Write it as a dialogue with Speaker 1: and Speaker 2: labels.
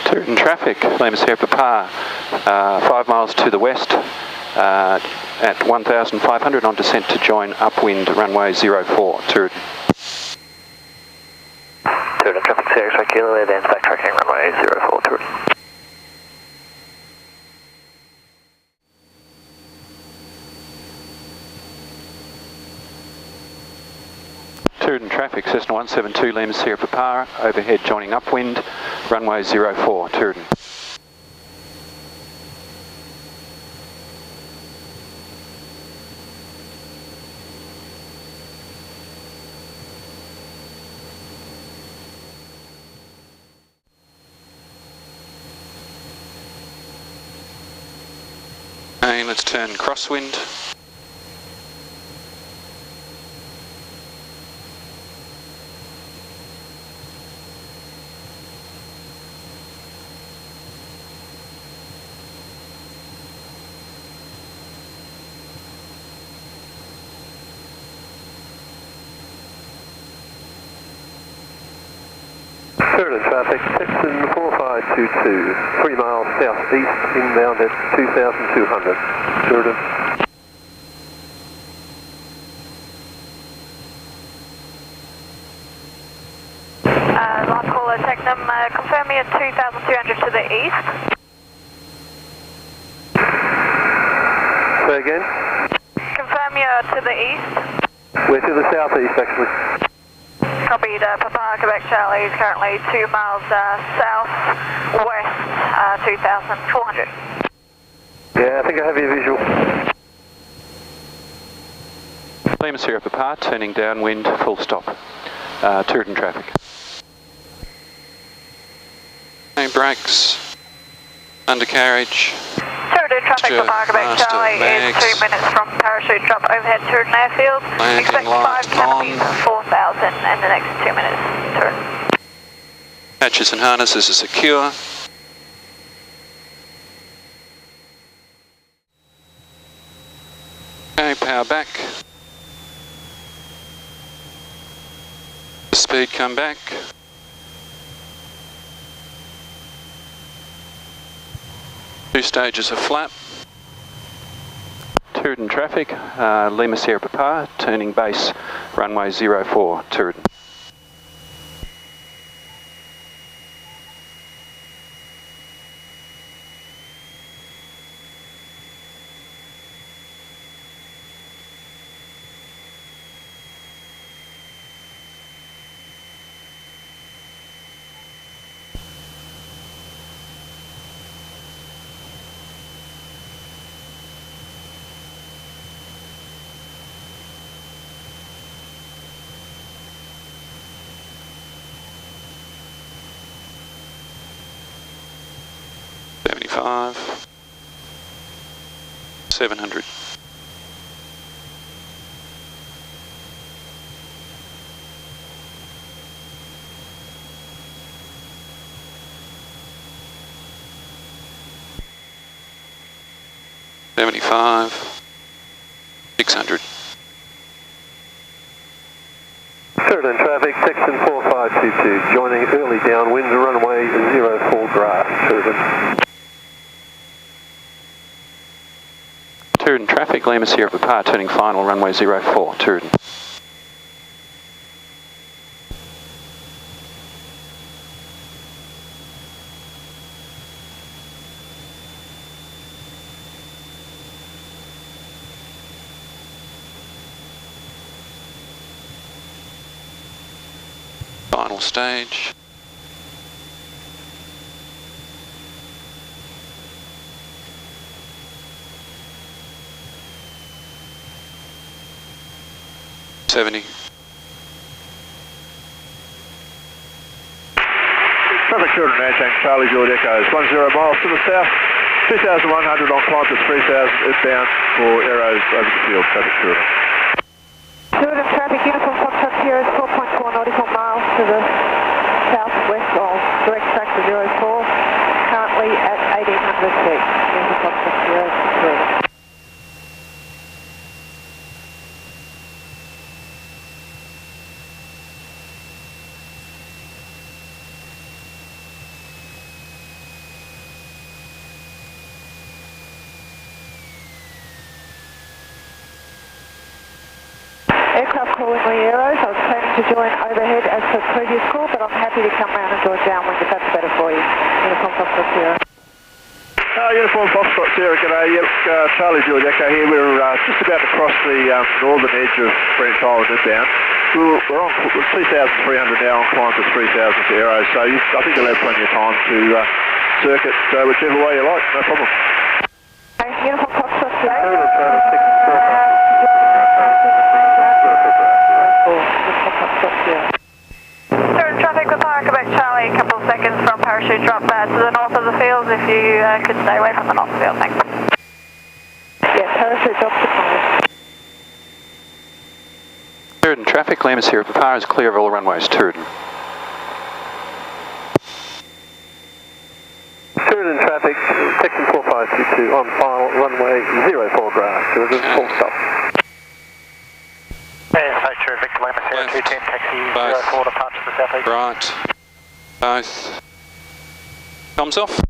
Speaker 1: Tooradin traffic, Lima Sierra Papa, 5 miles to the west at 1,500 on descent to join upwind runway 04, Tooradin.
Speaker 2: Tooradin traffic, Sierra Kilo, advance back tracking runway 04, Tooradin.
Speaker 1: Tooradin traffic, Cessna 172 Lima Sierra Papa, overhead joining upwind, runway 04, Tooradin. Okay, let's turn crosswind.
Speaker 3: Tooradin traffic, Texan 4522, 3 miles southeast, inbound at 2,200. Tooradin.
Speaker 4: Last caller, Technam, confirm me at 2,200 to the east.
Speaker 3: Say again?
Speaker 4: Confirm you're to the east.
Speaker 3: We're to the southeast actually.
Speaker 4: Copied, Papa, Quebec Charlie is currently 2 miles south-west, 2,400.
Speaker 3: Yeah, I think I have your visual.
Speaker 1: Lima Sierra Papa, turning downwind, full stop. Tooradin traffic. Okay, brakes, undercarriage.
Speaker 4: Tooradin traffic, Papa, Quebec Charlie is 2 minutes from parachute drop overhead Tooradin airfield. Expect 5 canopies, 4,000 in the next 2 minutes. Tooradin.
Speaker 1: Hatches and harnesses are secure. Okay, power back. Speed come back. Two stages of flap. Tooradin traffic, Lima Sierra Papa, turning base runway 04, Tooradin. $75, 700. $75, 600.
Speaker 3: Tooradin traffic, Texan 4522, joining early downwind, runway 04 grass, Tooradin.
Speaker 1: Tooradin traffic, Lima Sierra Papa, turning final runway 04, Tooradin. Final stage. $70.
Speaker 3: Traffic Tooradin Ranchang, Charlie George Echoes, 10 miles to the south, 2,100 on climb to 3,000 eastbound for arrows over the field, traffic Tooradin.
Speaker 4: Tooradin traffic, Uniform Foxtrot Sierra is 4.4 nautical miles to the southwest of direct track to 04, currently at 1,800 feet. Uniform Foxtrot Sierra, Tooradin. Arrows. I was planning to join overhead as per previous call, but I'm happy to come round and join downwind if that's better for you. Uniform Foxtrot Sierra.
Speaker 3: Uniform Foxtrot Sierra, g'day. Yep, Charlie Juliet Echo here. We're just about to cross the northern edge of French Island inbound. We're on 2,300 now on climb to 3,000 to Arrows, so I think you'll have plenty of time to circuit whichever way you like, no problem.
Speaker 4: Okay, Uniform Foxtrot Sierra.
Speaker 5: Certain traffic with Power Quebec Charlie, a couple of seconds from parachute drop to the north of the fields if you could stay away from the north field, thanks.
Speaker 4: Yeah, parachute drop to Congress.
Speaker 1: Tooradin traffic, Lima Sierra Papa is clear of all runways, Tooradin.
Speaker 2: Tooradin traffic, section 4522 on final runway 04 grass. There was a full stop. Manufacturer Victor Lima Sierra 210 taxi 04 departure to the southeast.
Speaker 1: Right. Both. Comms off.